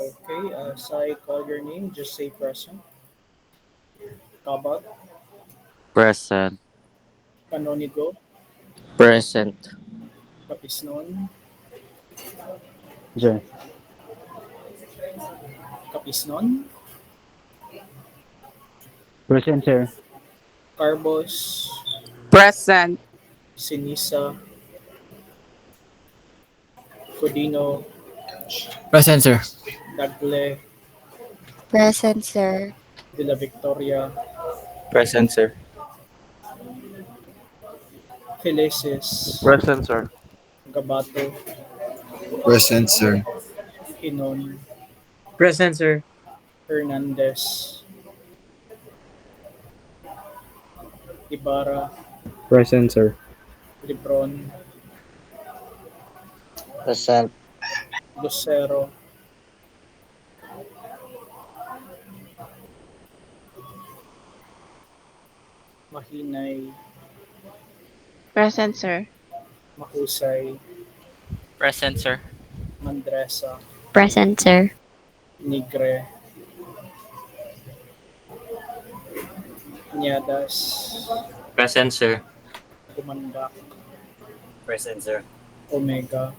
Okay, as I call your name, just say present. Kabat, Present. Canonigo, Present. Kapisnon, Sir. Kapisnon, Present, sir. Carbos, Present. Sinisa, Codino, Present, sir. Dagle, Present, sir. De La Victoria, Present, sir. Felices, Present, sir. Gabato, Present, sir. Hinon, Present, sir. Hernandez, Ibarra, Present, sir. Lebron, Present. Lucero, Mahinay, Present, sir. Mahusay, Present, sir. Mandresa, Present, sir. Nigre, Niadas, Present, sir. Kumandak, Present, sir. Omega,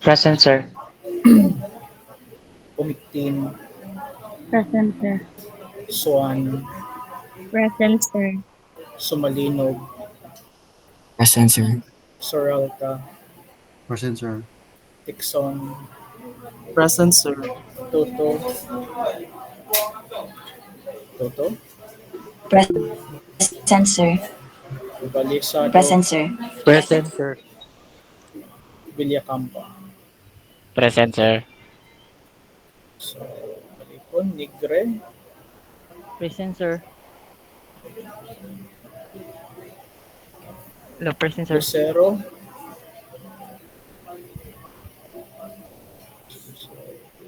Present, sir. Umiktin, Present, sir. Swan, Present, sir. Sumalinog, Present, sir. Soralta, Present, sir. Tikson, Present, sir. Toto, Toto, Present, sir. Balisado, Present, sir. Present, sir. Villacampa. Present, sir. So, Balipon, Nigre, Present, sir. Hello, present, sir. Lucero,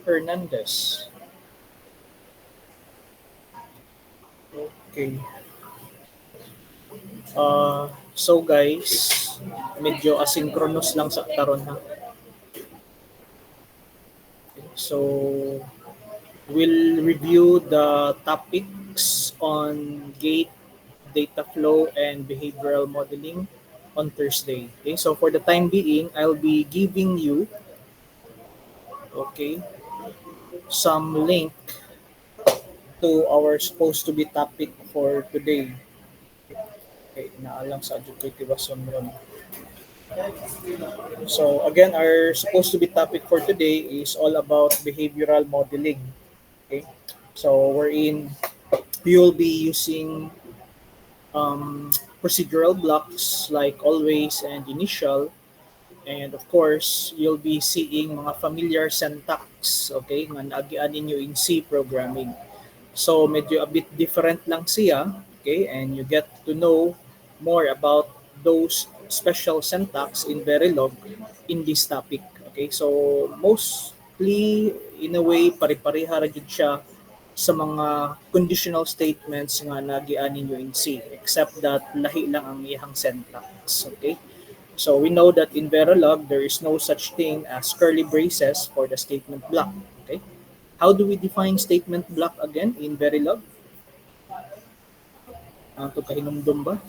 Hernandez. Okay. So guys, medyo asynchronous lang sa karon ha. So we'll review the topics on gate, data flow, and behavioral modeling on Thursday. Okay, so for the time being, I'll be giving you some link to our supposed to be topic for today. Okay, naalang sa educative ron. So again, our supposed to be topic for today is all about behavioral modeling. Okay, so you'll be using procedural blocks like always and initial, and of course you'll be seeing mga familiar syntax, okay, nga naagian ninyo in C programming. So medyo a bit different lang siya, okay, and you get to know more about those special syntax in Verilog in this topic. Okay, so mostly in a way pare-pareha ra jud siya sa mga conditional statements nga nagian ninyo in C, except that lahi lang ang iyang syntax. Okay, so we know that in Verilog there is no such thing as curly braces for the statement block. Okay, how do we define statement block again in Verilog? Ang kahinumdum ba?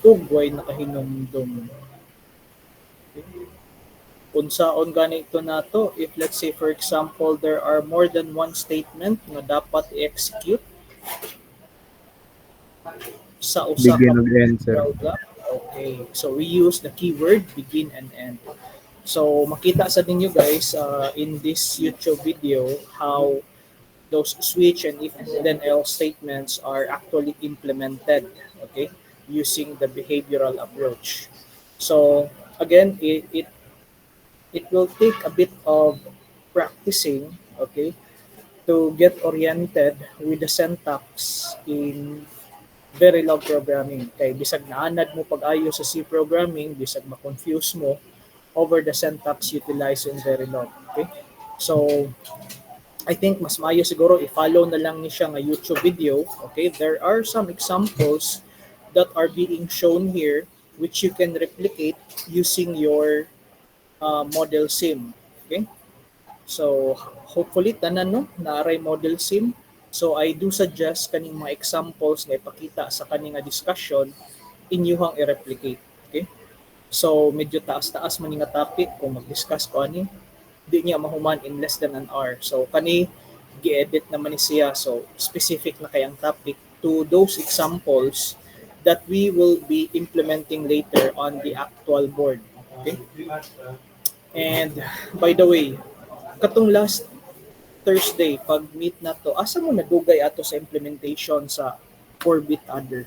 Ugway nakahinumdum. Okay. Unsaon ganito nato if let's say for example there are more than one statement nga dapat i-execute sa usa ka Begin and end, sir. procedural block. Okay, so we use the keyword begin and end. So makita sa ninyo guys in this YouTube video how those switch and if then else statements are actually implemented, okay, using the behavioral approach. So again, it will take a bit of practicing, okay, to get oriented with the syntax in Verilog programming. Kay bisag naanad mo pag-ayo sa C programming, bisag ma-confuse mo over the syntax utilized in Verilog. Okay? So, I think mas maayo siguro i-follow na lang ni siya nga YouTube video. Okay? There are some examples that are being shown here which you can replicate using your model sim. Okay? So hopefully tanan no naaray model sim. So I do suggest kaning mga examples nga ipakita sa kaning nga discussion inyuhang i-replicate. Okay? So medyo taas-taas man nga topic kung mag-discuss ko ani di niya mahuman in less than an hour. So kani gi-edit naman ni siya. So specific na kayang topic to those examples that we will be implementing later on the actual board. Okay? And by the way, katong last Thursday, pag meet na to, asa mo nagugay ato sa implementation sa 4-bit adder?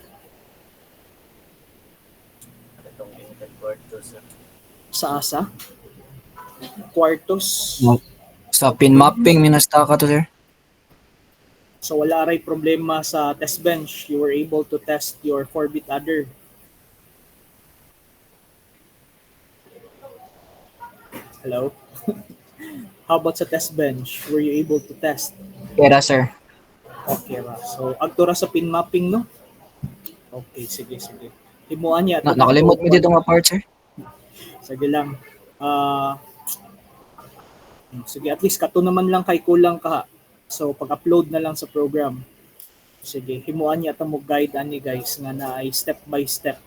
Sa asa? Quartos? Sa pin mapping, minasta ka to, sir. So wala ray problema sa test bench. You were able to test your 4-bit adder. Hello? How about sa test bench? Were you able to test? Kera, sir. Okay ra. So agtura sa pin mapping no? Okay, sige. Himuan niya. Nakalimot mo dito nga part, sir. Sige lang. Sige, at least kato naman lang kay kulang ka. So pag-upload na lang sa program. Sige, himuan niya mo guide ani guys nga na ay step by step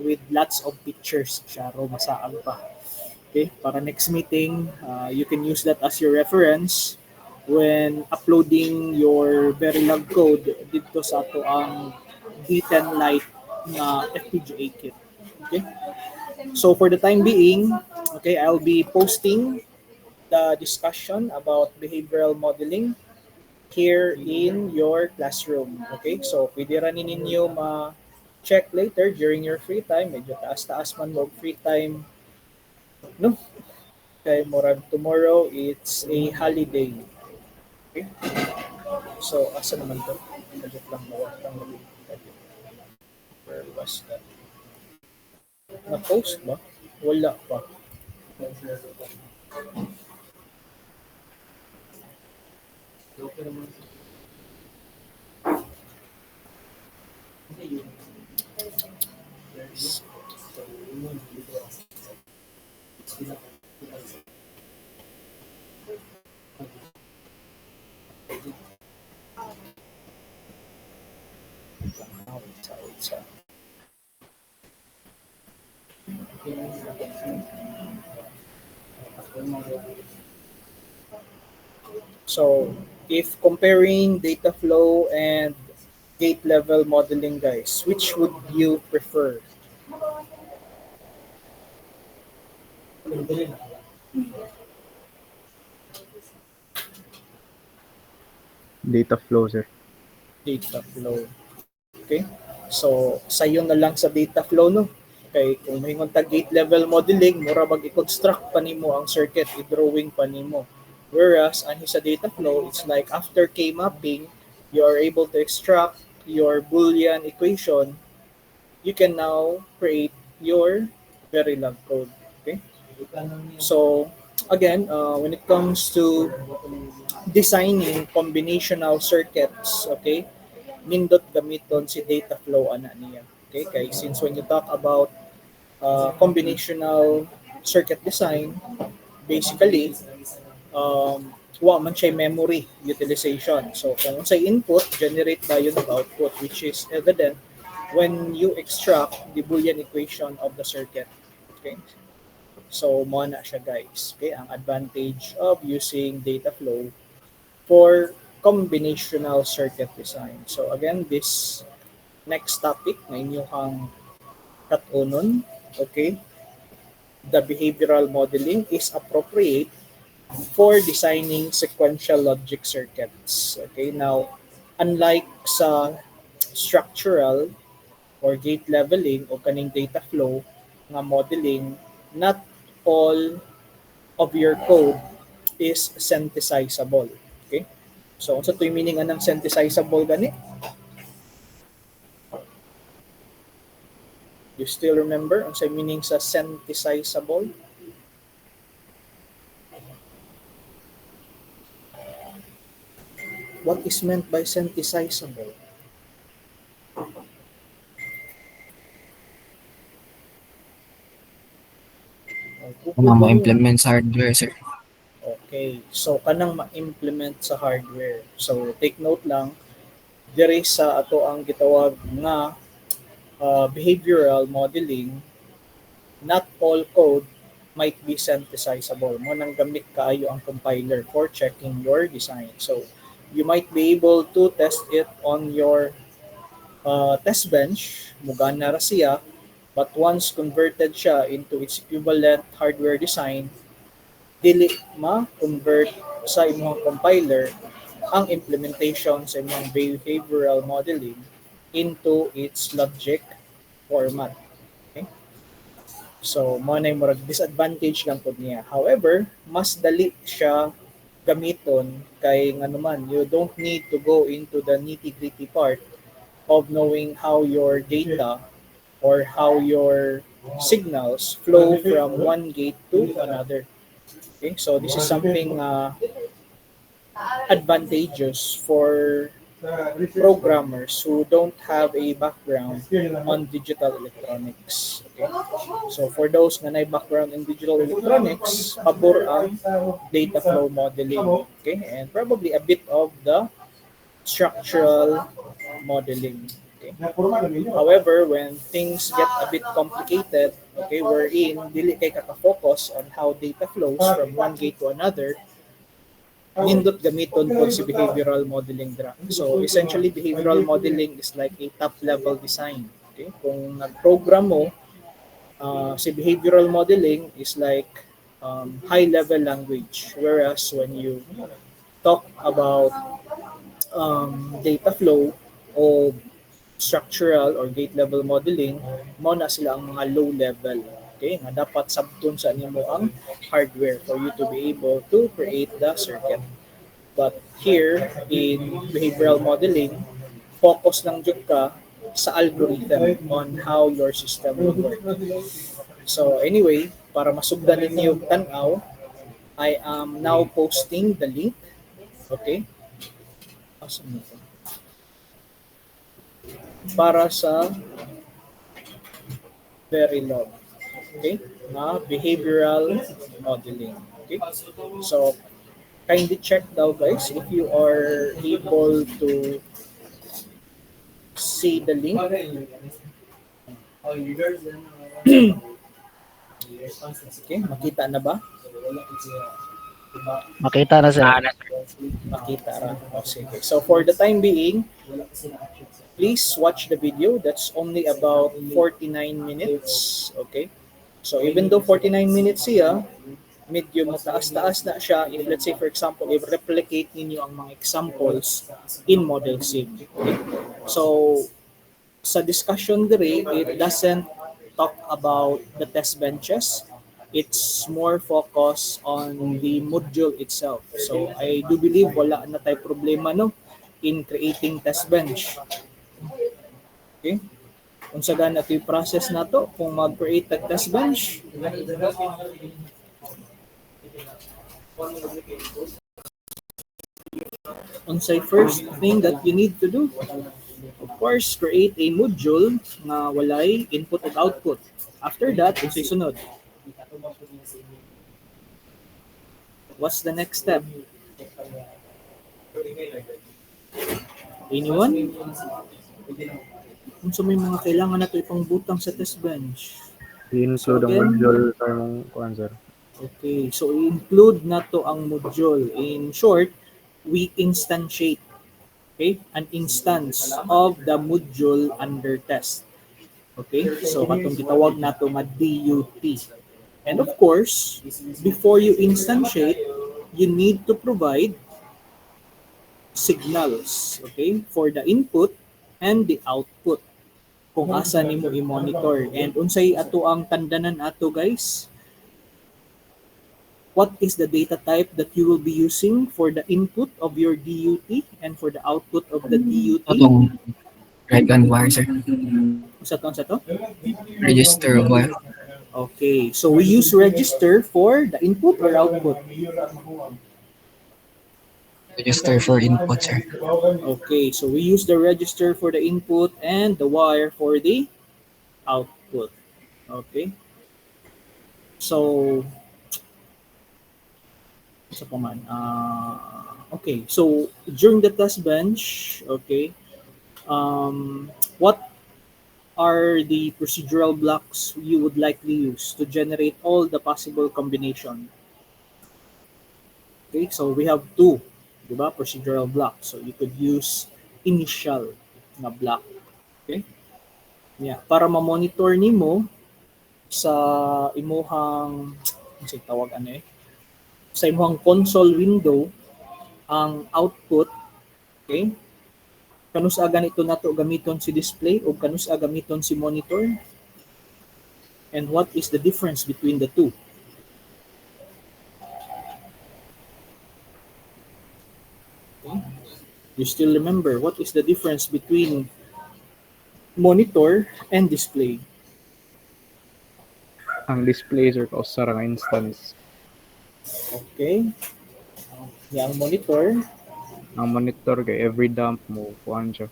with lots of pictures siya ro masaag pa. Okay, para next meeting, you can use that as your reference when uploading your Verilog code dito sa ato ang D10 Lite na FPGA kit. Okay? So for the time being, okay, I'll be posting the discussion about behavioral modeling here in your classroom. Okay? So pwede ranin ninyo ma-check later during your free time. Medyo taas-taas man mo free time. No? Okay, tomorrow it's a holiday. Okay? So, asa naman to? Budget lang lagi. Where was that? Na-post ba? Wala pa. So, if comparing data flow and gate level modeling, guys, which would you prefer? Data flow, sir. Data flow. Okay? So, sayo na lang sa data flow, no? Okay, kung may gate level modeling, mura mag-i-construct pa nimo ang circuit, i-drawing pa nimo. Whereas, ano sa data flow, it's like after K-mapping, you are able to extract your Boolean equation. You can now create your Verilog code. Okay? So, again, when it comes to designing combinational circuits, okay, nindot gamiton si data flow ana niya. Okay, kay since when you talk about combinational circuit design, basically wa man siya memory utilization. So kung sa input, generate tayo ng output, which is evident when you extract the Boolean equation of the circuit. Okay, so mo na siya guys. Okay, ang advantage of using data flow for combinational circuit design. So again, this next topic na inyong katunon, okay, the behavioral modeling is appropriate for designing sequential logic circuits. Okay, now, unlike sa structural or gate leveling o kaning data flow nga modeling, not all of your code is synthesizable. Okay? So, sa ito yung meaning ng synthesizable gani? You still remember ang sa meaning sa synthesizable? What is meant by synthesizable? Ano mo implement sa hardware, sir? Oh, Okay, so kanang ma-implement sa hardware. So take note lang, diri sa ato ang gitawag nga behavioral modeling, not all code might be synthesizable. Mo nang gamit kaayo ang compiler for checking your design. So you might be able to test it on your test bench, mugana ra siya, but once converted siya into its equivalent hardware design, dili ma-convert sa imong compiler ang implementation sa imong behavioral modeling into its logic format. Okay? So, mo na yung murag disadvantage lang po niya. However, mas dali siya gamiton kay nga naman, you don't need to go into the nitty-gritty part of knowing how your data or how your signals flow from one gate to another. Okay, so this is something advantageous for programmers who don't have a background on digital electronics. Okay? So for those na may background in digital electronics, pabor ang data flow modeling. Okay? And probably a bit of the structural modeling. Okay? However, when things get a bit complicated, okay, wherein dili kay kaka-focus on how data flows from one gate to another, nindot gamiton po si behavioral modeling dra. So essentially, behavioral modeling is like a top-level design. Okay? Kung nag-program mo, si behavioral modeling is like high-level language. Whereas when you talk about data flow o structural or gate level modeling, mo na sila ang mga low level. Okay, nga dapat sabton sa nimo ang hardware for you to be able to create the circuit. But here in behavioral modeling, focus lang jud ka sa algorithm on how your system will work. So anyway, para masugdan ninyo tan-aw, I am now posting the link. Okay? Awesome. Para sa Verilog. Okay? Na behavioral modeling. Okay? So, kindly check daw guys if you are able to see the link. Okay, makita na ba? Makita na sir. Makita ra. Oh, sige. So for the time being, please watch the video. That's only about 49 minutes. Okay? So even though 49 minutes siya, medyo mataas-taas na siya if let's say for example, if replicate ninyo ang mga examples in Model Sim. Okay? So sa discussion dire, it doesn't talk about the test benches. It's more focused on the module itself. So I do believe wala na tayo problema no in creating test bench. Okay? Unsa gana ito yung process na to kung mag-create ng test bench? Unsay first thing that you need to do? Of course, create a module na walay input at output. After that, unsay sunod? What's the next step? Anyone? Kung sa may mga kailangan na ito ipang butang sa test bench. I-include ang Again, module sa mong kuan sir. Okay, so i-include na to ang module. In short, we instantiate an instance of the module under test. Okay, so katong gitawag na to nga DUT. And of course, before you instantiate, you need to provide signals, okay, for the input and the output kung asa nimo i-monitor. And unsay ato ang tandanan ato guys? What is the data type that you will be using for the input of your DUT and for the output of the DUT? Itong red and wire, sir. Sa to? Register of wire. Okay, so we use register for the input or output? Register for input, sir. Okay, so we use the register for the input and the wire for the output. Okay. So Sa paman. Okay, so during the test bench, okay, what are the procedural blocks you would likely use to generate all the possible combination? Okay, so we have two, di ba, procedural blocks. So you could use initial na block. Okay? Yeah, para ma-monitor nimo sa imuhang kasi tawag ano sa imuhang console window ang output, okay? Kanus ganito nato gamiton si display o kanus gamiton si monitor? And what is the difference between the two? Okay. You still remember what is the difference between monitor and display? Ang display, sir, kausa ra nga instance. Okay. Yang monitor. Ang monitor kay every dump mo, kuan siya.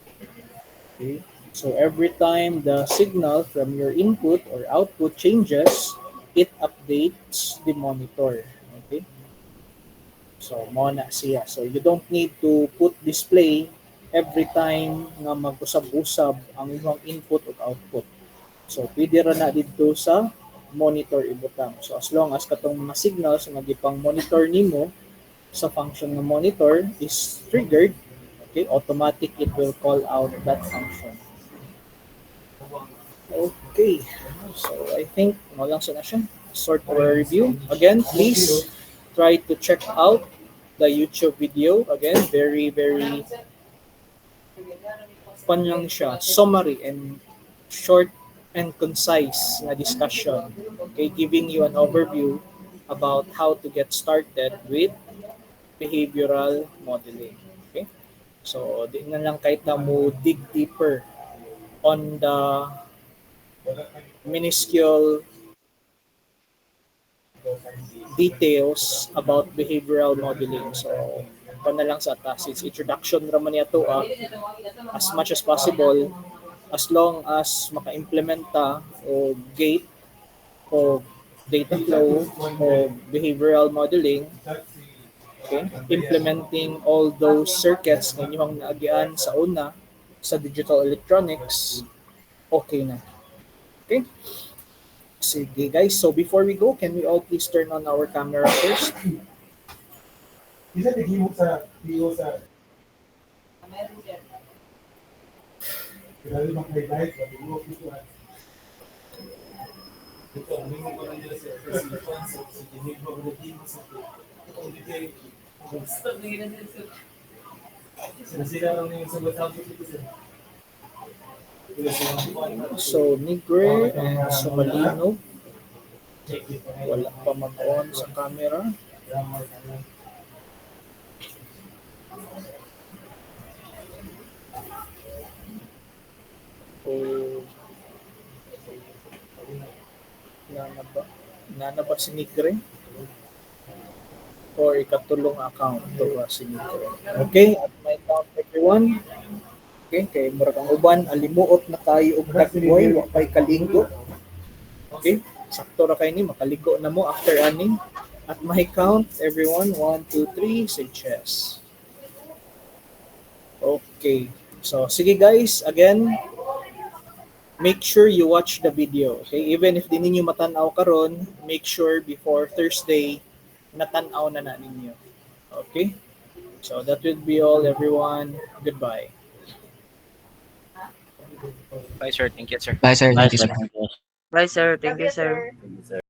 Okay. So every time the signal from your input or output changes, it updates the monitor. Okay. So mo na siya. So you don't need to put display every time nga mag-usab-usab ang imong input o output. So pwede ra na dito sa monitor ibutang. So as long as katong mga signals nga gipang monitor nimo sa function ng monitor is triggered, okay, automatic it will call out that function. Okay, so I think lang na siya. Sort of a review. Again, please try to check out the YouTube video. Again, very fun lang siya. Summary and short and concise na discussion. Okay, giving you an overview about how to get started with behavioral modeling. Okay? So, di na lang kahit na mo dig deeper on the minuscule details about behavioral modeling. So, pa na lang sa atas. It's introduction raman niya to as much as possible as long as maka-implementa o gate o data flow o behavioral modeling, okay, implementing all those circuits na inyong naagian sa una sa digital electronics, okay na. Okay? Sige guys, so before we go, can we all please turn on our camera first? So, Nigre and Sumalino. Wala pa mag-on sa camera. O nana ba si Nigre? Or ikatulong account to ba si Nigre? Okay, at my count everyone. Okay, kay murag ang uban alimuot na kayo og dagboy wa pay kalinggo. Okay, sakto ra kay ni makaligo na mo after aning. At my count everyone 1 2 3 say chess. Okay. So sige guys, again make sure you watch the video. Okay, even if di ninyo matan-aw karon, make sure before Thursday natan-aw na ninyo. Okay? So that will be all everyone. Goodbye. Bye, sir. Thank you, sir. Bye, sir. Bye, Thank you, sir. sir. Bye, sir. Thank you, sir.